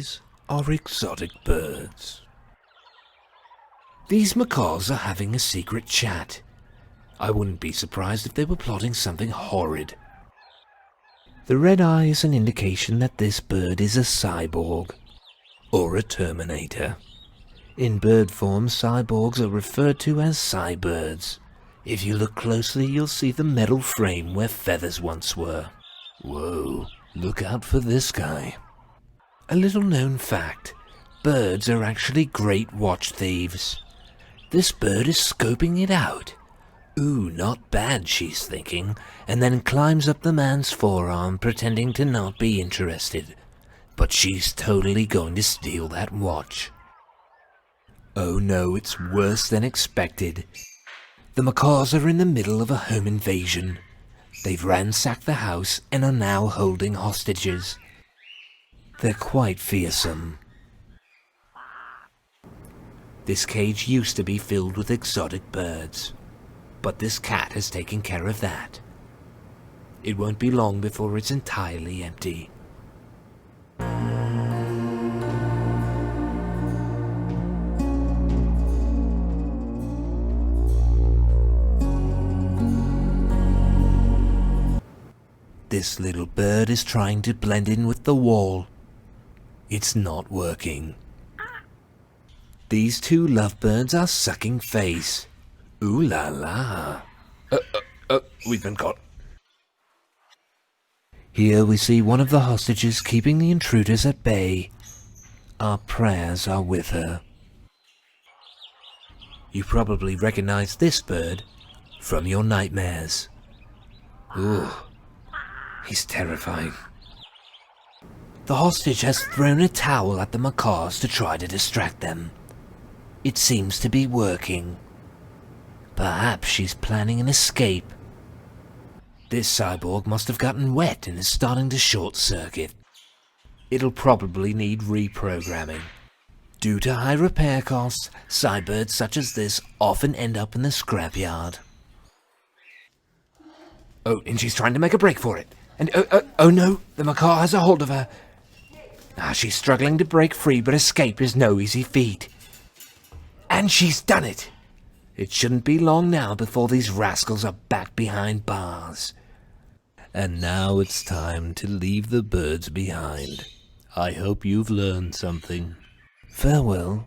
These are exotic birds. These macaws are having a secret chat. I wouldn't be surprised if they were plotting something horrid. The red eye is an indication that this bird is a cyborg, or a terminator. In bird form, cyborgs are referred to as cybirds. If you look closely, you'll see the metal frame where feathers once were. Whoa, look out for this guy. A little known fact, birds are actually great watch thieves. This bird is scoping it out. Ooh, not bad, she's thinking, and then climbs up the man's forearm pretending to not be interested. But she's totally going to steal that watch. Oh no, it's worse than expected. The macaws are in the middle of a home invasion. They've ransacked the house and are now holding hostages. They're quite fearsome. This cage used to be filled with exotic birds, but this cat has taken care of that. It won't be long before it's entirely empty. This little bird is trying to blend in with the wall. It's not working. These two lovebirds are sucking face. Ooh la la. We've been caught. Here we see one of the hostages keeping the intruders at bay. Our prayers are with her. You probably recognize this bird from your nightmares. Ooh, he's terrifying. The hostage has thrown a towel at the macaws to try to distract them. It seems to be working. Perhaps she's planning an escape. This cyborg must have gotten wet and is starting to short-circuit. It'll probably need reprogramming. Due to high repair costs, cybirds such as this often end up in the scrapyard. Oh, and she's trying to make a break for it. And oh no, the macaw has a hold of her. She's struggling to break free, but escape is no easy feat. And she's done it! It shouldn't be long now before these rascals are back behind bars. And now it's time to leave the birds behind. I hope you've learned something. Farewell.